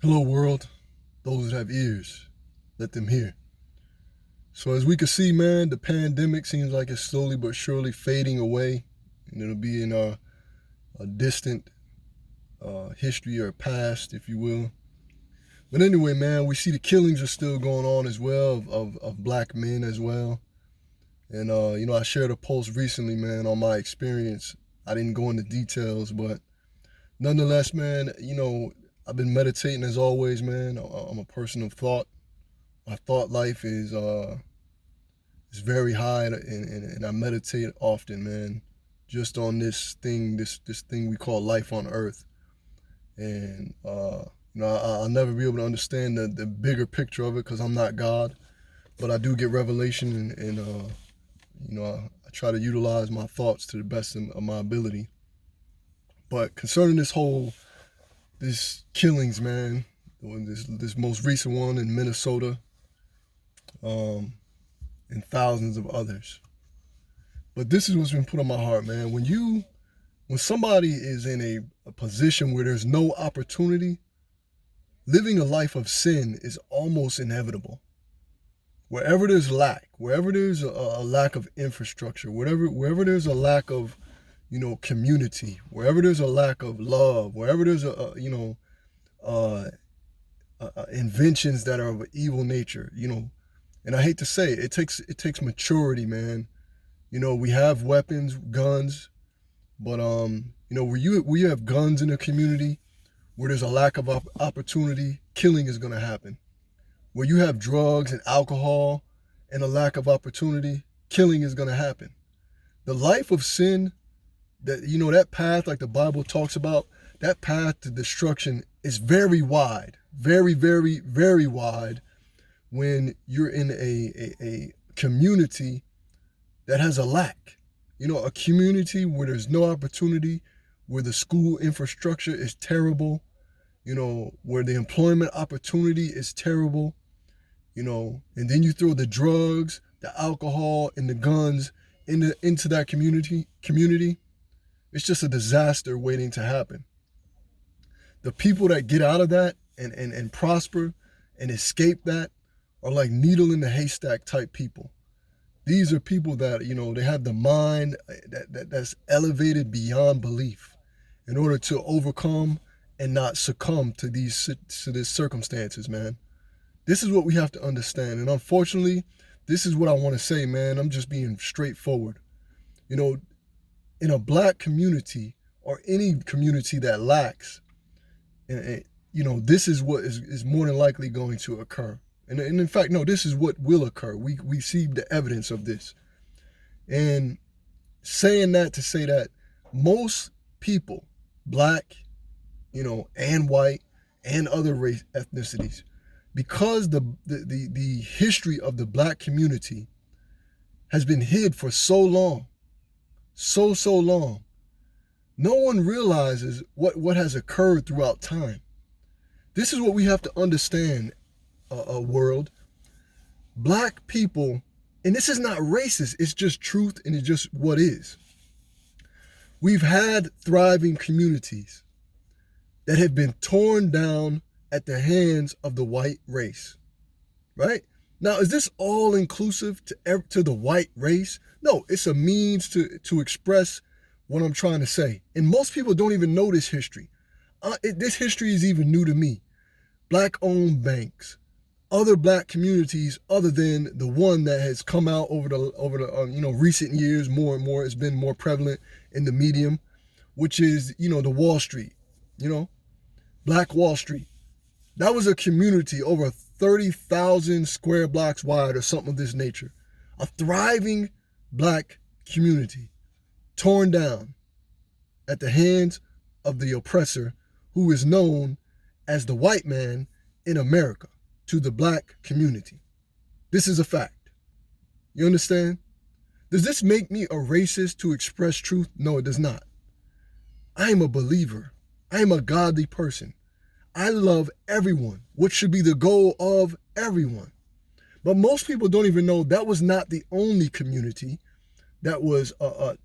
Hello, world. Those that have ears, let them hear. So, as we can see, man, the pandemic seems like it's slowly but surely fading away, and it'll be in a distant history or past, if you will. But anyway, man, we see the killings are still going on as well of black men as well. And, I shared a post recently, man, on my experience. I didn't go into details, but nonetheless, man, I've been meditating as always, man. I'm a person of thought. My thought life is very high, and I meditate often, man, just on this thing we call life on Earth. And I'll never be able to understand the bigger picture of it because I'm not God, but I do get revelation, and I try to utilize my thoughts to the best of my ability. But concerning this killings, man, this most recent one in Minnesota, um, and thousands of others. But this is what's been put on my heart, man. When somebody is in a position where there's no opportunity, living a life of sin is almost inevitable. Wherever there's lack, wherever there's a lack of infrastructure, wherever there's a lack of, community, wherever there's a lack of love, wherever there's uh, inventions that are of evil nature, and I hate to say it takes maturity, man. We have weapons, guns, but where you have guns in a community where there's a lack of opportunity, killing is going to happen. Where you have drugs and alcohol and a lack of opportunity, killing is going to happen. The life of sin, that path like the Bible talks about, that path to destruction is very wide, very, very, very wide when you're in a community that has a lack. A community where there's no opportunity, where the school infrastructure is terrible, where the employment opportunity is terrible, and then you throw the drugs, the alcohol, and the guns into that community. It's just a disaster waiting to happen. The people that get out of that and prosper and escape that are like needle in the haystack type people. These are people that, they have the mind that's elevated beyond belief in order to overcome and not succumb to these circumstances, man. This is what we have to understand. And unfortunately, this is what I want to say, man. I'm just being straightforward. You know, in a black community or any community that lacks, this is what is more than likely going to occur. And in fact, no, this is what will occur. We see the evidence of this. And saying that to say that most people, black, and white, and other race ethnicities, because the history of the black community has been hid for so long, so long, no one realizes what has occurred throughout time. This is what we have to understand, a world. Black people, and this is not racist, it's just truth and it's just what is. We've had thriving communities that have been torn down at the hands of the white race, right? Now, is this all inclusive to the white race? No, it's a means to express what I'm trying to say. And most people don't even know this history. This history is even new to me. Black-owned banks, other black communities other than the one that has come out over the recent years more and more. It's been more prevalent in the medium, which is the Wall Street, Black Wall Street. That was a community over 30,000 square blocks wide or something of this nature. A thriving black community torn down at the hands of the oppressor who is known as the white man in America to the black community. This is a fact. You understand? Does this make me a racist to express truth? No, it does not. I am a believer. I am a godly person. I love everyone, which should be the goal of everyone. But most people don't even know that was not the only community that was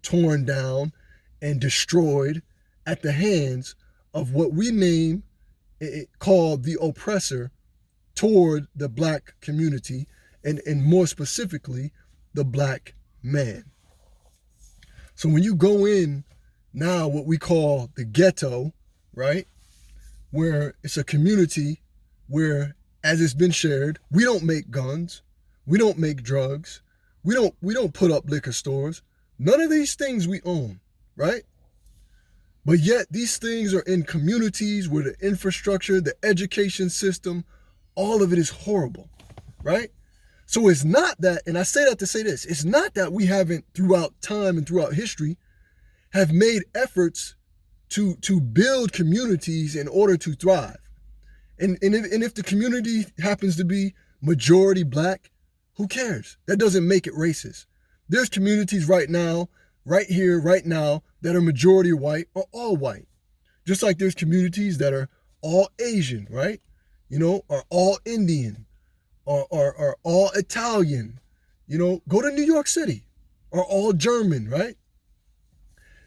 torn down and destroyed at the hands of what we name called the oppressor toward the black community, and more specifically, the black man. So when you go in now, what we call the ghetto, right, where it's a community where, as it's been shared, we don't make guns, we don't make drugs, we don't put up liquor stores. None of these things we own, right? But yet these things are in communities where the infrastructure, the education system, all of it is horrible, right? So it's not that, and I say that to say this, it's not that we haven't throughout time and throughout history have made efforts to build communities in order to thrive. And if the community happens to be majority black, who cares? That doesn't make it racist. There's communities right now, right here, right now, that are majority white or all white. Just like there's communities that are all Asian, right? Or all Indian, or all Italian. Go to New York City, or all German, right?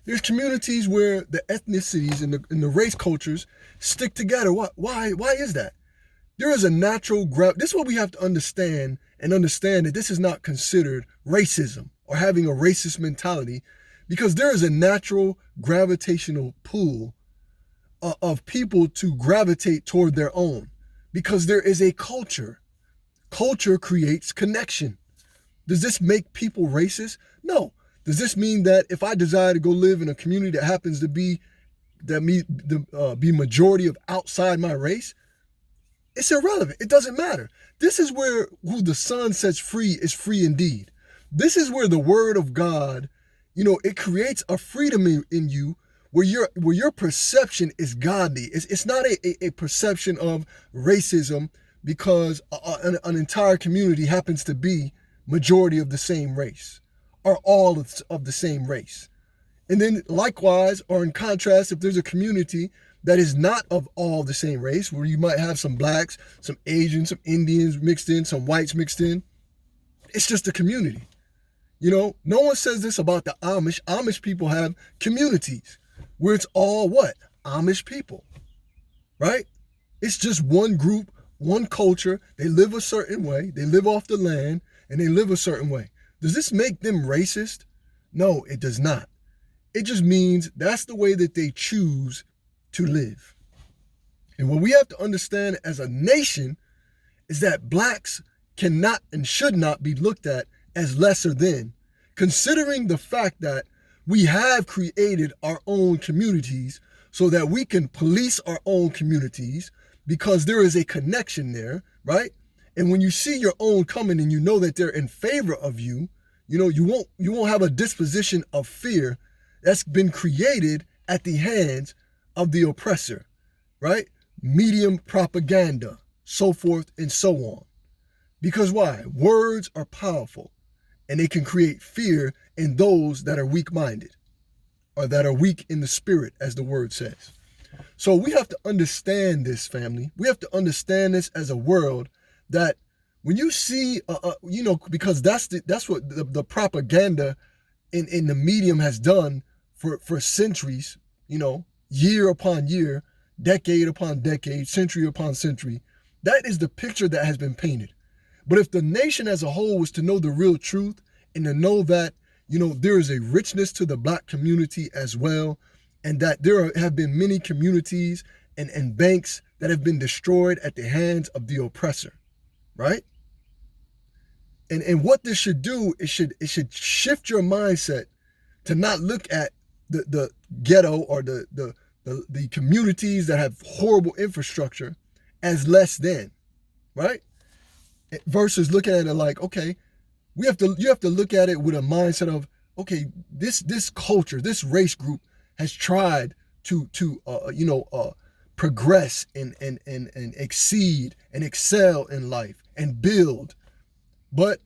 There's communities where the ethnicities and the race cultures stick together. Why is that? There is a natural this is what we have to understand that this is not considered racism or having a racist mentality, because there is a natural gravitational pull of people to gravitate toward their own, because there is a culture. Culture creates connection. Does this make people racist? No. Does this mean that if I desire to go live in a community that happens to be be majority of outside my race, it's irrelevant. It doesn't matter. This is where who the Son sets free is free indeed. This is where the word of God, it creates a freedom in you where your perception is godly. It's not a perception of racism because an entire community happens to be majority of the same race or all of the same race. And then likewise, or in contrast, if there's a community that is not of all the same race, where you might have some blacks, some Asians, some Indians mixed in, some whites mixed in, it's just a community. No one says this about the Amish. Amish people have communities where it's all what? Amish people, right? It's just one group, one culture. They live a certain way. They live off the land and they live a certain way. Does this make them racist? No, it does not. It just means that's the way that they choose to live. And what we have to understand as a nation is that blacks cannot and should not be looked at as lesser than, considering the fact that we have created our own communities so that we can police our own communities, because there is a connection there, right? And when you see your own coming and you know that they're in favor of you, you won't have a disposition of fear that's been created at the hands of the oppressor, right? Medium propaganda, so forth and so on. Because why? Words are powerful and they can create fear in those that are weak-minded or that are weak in the spirit, as the word says. So we have to understand this, family. We have to understand this as a world that when you see, because that's what the propaganda in the medium has done for centuries, year upon year, decade upon decade, century upon century. That is the picture that has been painted. But if the nation as a whole was to know the real truth and to know that, there is a richness to the black community as well, and that there have been many communities and banks that have been destroyed at the hands of the oppressor, right? And what this should do, it should shift your mindset to not look at the ghetto or the communities that have horrible infrastructure as less than, right? Versus looking at it like, okay, you have to look at it with a mindset of, okay, this culture, this race group has tried to progress and exceed and excel in life and build. But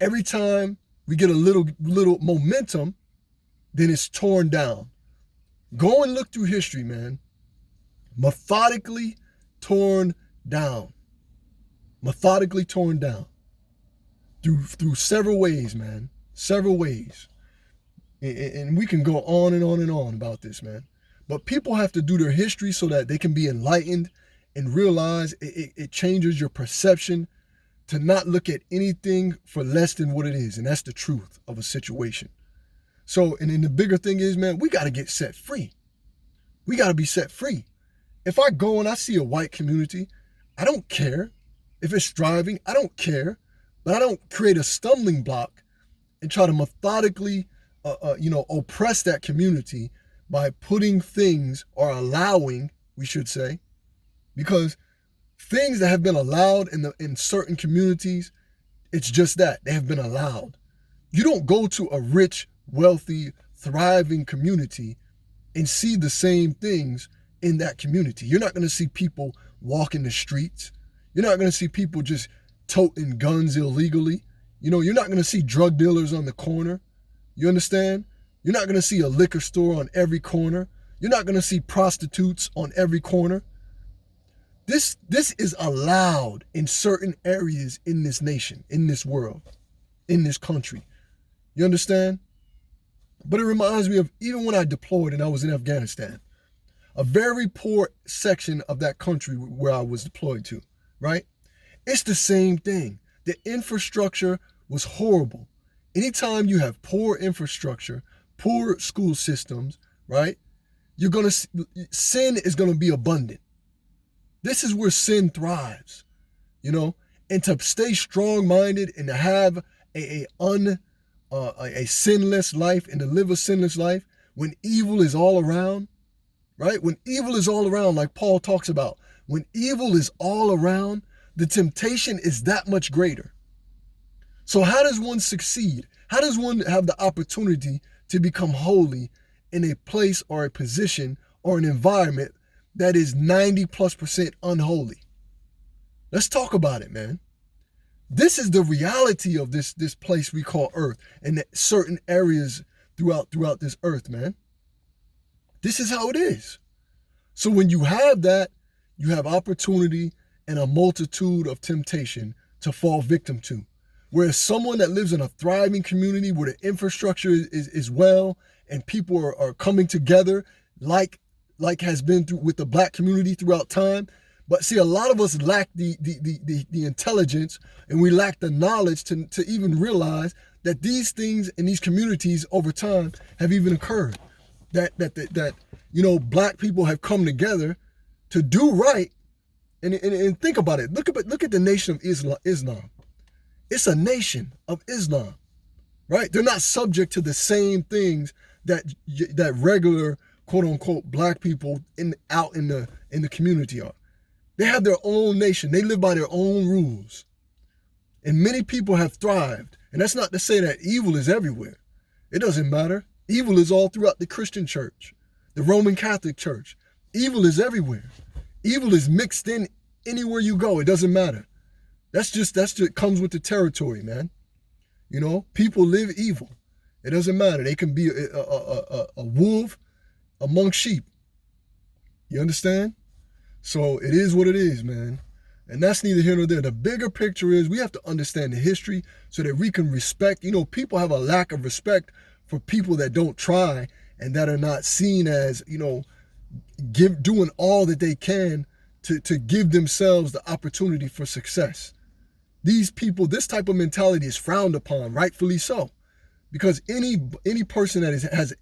every time we get a little momentum, then it's torn down. Go and look through history, man. Methodically torn down. Methodically torn down. Through several ways, man. Several ways. And we can go on and on and on about this, man. But people have to do their history so that they can be enlightened and realize it changes your perception to not look at anything for less than what it is. And that's the truth of a situation. So, and then the bigger thing is, man, we got to get set free. We got to be set free. If I go and I see a white community, I don't care. If it's thriving, I don't care. But I don't create a stumbling block and try to methodically, oppress that community by putting things, or allowing, we should say, because things that have been allowed in certain communities, it's just that. They have been allowed. You don't go to a rich, wealthy, thriving community and see the same things in that community. You're not going to see people walking the streets. You're not going to see people just toting guns illegally. You're not going to see drug dealers on the corner. You understand? You're not going to see a liquor store on every corner. You're not going to see prostitutes on every corner. This is allowed in certain areas in this nation, in this world, in this country. You understand? But it reminds me of even when I deployed and I was in Afghanistan, a very poor section of that country where I was deployed to, right? It's the same thing. The infrastructure was horrible. Anytime you have poor infrastructure, poor school systems, right? Sin is going to be abundant. This is where sin thrives, and to stay strong-minded and to have a sinless life and to live a sinless life when evil is all around, right? When evil is all around, like Paul talks about, when evil is all around, the temptation is that much greater. So how does one succeed? How does one have the opportunity to become holy in a place or a position or an environment that is 90+% unholy? Let's talk about it, man. This is the reality of this place we call Earth and certain areas throughout this earth, man. This is how it is. So when you have that, you have opportunity and a multitude of temptation to fall victim to. Whereas someone that lives in a thriving community where the infrastructure is well and people are coming together like has been through with the black community throughout time. But see, a lot of us lack the intelligence and we lack the knowledge to even realize that these things in these communities over time have even occurred. That black people have come together to do right. And think about it. Look at the nation of Islam. It's a nation of Islam, right? They're not subject to the same things that regular quote unquote black people out in the community are. They have their own nation. They live by their own rules. And many people have thrived. And that's not to say that evil is everywhere. It doesn't matter. Evil is all throughout the Christian church, the Roman Catholic Church. Evil is everywhere. Evil is mixed in anywhere you go. It doesn't matter. That's just comes with the territory, man. People live evil. It doesn't matter. They can be a wolf among sheep. You understand? So it is what it is, man. And that's neither here nor there. The bigger picture is we have to understand the history so that we can respect. People have a lack of respect for people that don't try and that are not seen as, doing all that they can to give themselves the opportunity for success. These people, this type of mentality is frowned upon, rightfully so, because any person that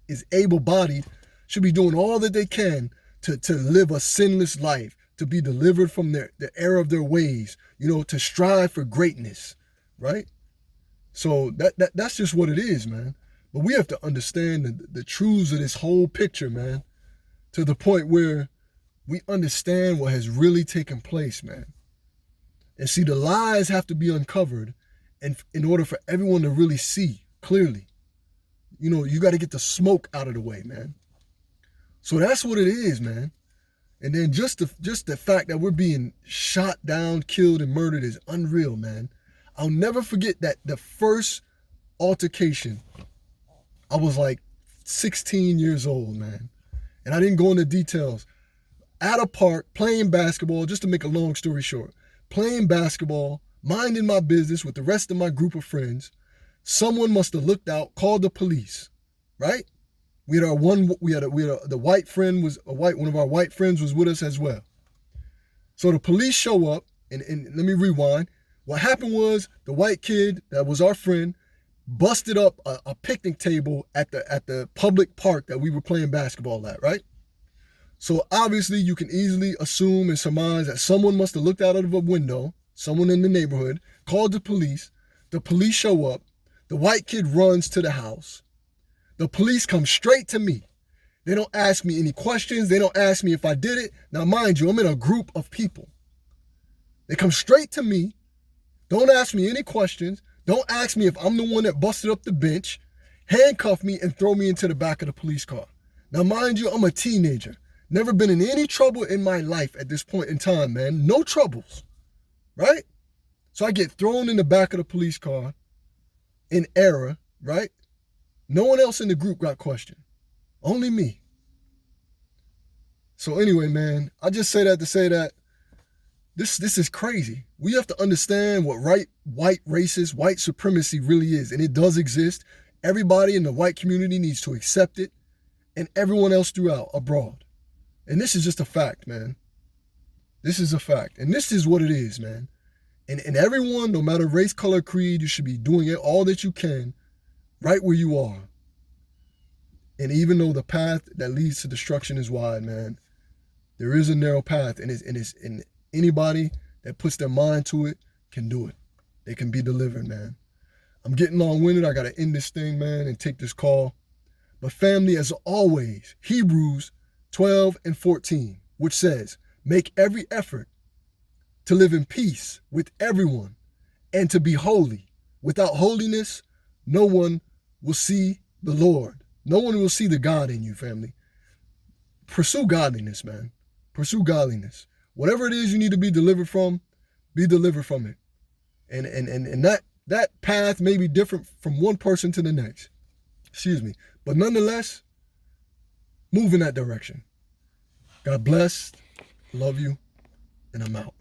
is able-bodied should be doing all that they can to live a sinless life, to be delivered from the error of their ways, to strive for greatness, right? So that's just what it is, man. But we have to understand the truths of this whole picture, man, to the point where we understand what has really taken place, man. And see, the lies have to be uncovered and in order for everyone to really see clearly. You got to get the smoke out of the way, man. So that's what it is, man. And then just the fact that we're being shot down, killed, and murdered is unreal, man. I'll never forget that the first altercation, I was like 16 years old, man. And I didn't go into details. At a park, playing basketball, just to make a long story short, playing basketball, minding my business with the rest of my group of friends, someone must have looked out, called the police, right? The white friend one of our white friends was with us as well. So the police show up, and let me rewind. What happened was the white kid that was our friend busted up a picnic table at the public park that we were playing basketball at, right? So obviously you can easily assume and surmise that someone must have looked out of a window, someone in the neighborhood, called the police show up, the white kid runs to the house, the police come straight to me. They don't ask me any questions, they don't ask me if I did it. Now mind you, I'm in a group of people. They come straight to me, don't ask me any questions, don't ask me if I'm the one that busted up the bench, handcuff me and throw me into the back of the police car. Now mind you, I'm a teenager. Never been in any trouble in my life at this point in time, man. No troubles, right? So I get thrown in the back of the police car in error, right? No one else in the group got questioned. Only me. So anyway, man, I just say that to say that this is crazy. We have to understand what white racist, white supremacy really is. And it does exist. Everybody in the white community needs to accept it, and everyone else throughout, abroad. And this is just a fact, man. This is a fact. And this is what it is, man. And everyone, no matter race, color, creed, you should be doing it all that you can right where you are. And even though the path that leads to destruction is wide, man, there is a narrow path, and anybody that puts their mind to it can do it. They can be delivered, man. I'm getting long-winded. I got to end this thing, man, and take this call. But family, as always, Hebrews 12:14, which says, make every effort to live in peace with everyone and to be holy. Without holiness, no one will see the Lord. No one will see the God in you, family. Pursue godliness, man. Pursue godliness. Whatever it is you need to be delivered from, be delivered from it. And that path may be different from one person to the next. Excuse me. But nonetheless, move in that direction. God bless. Love you. And I'm out.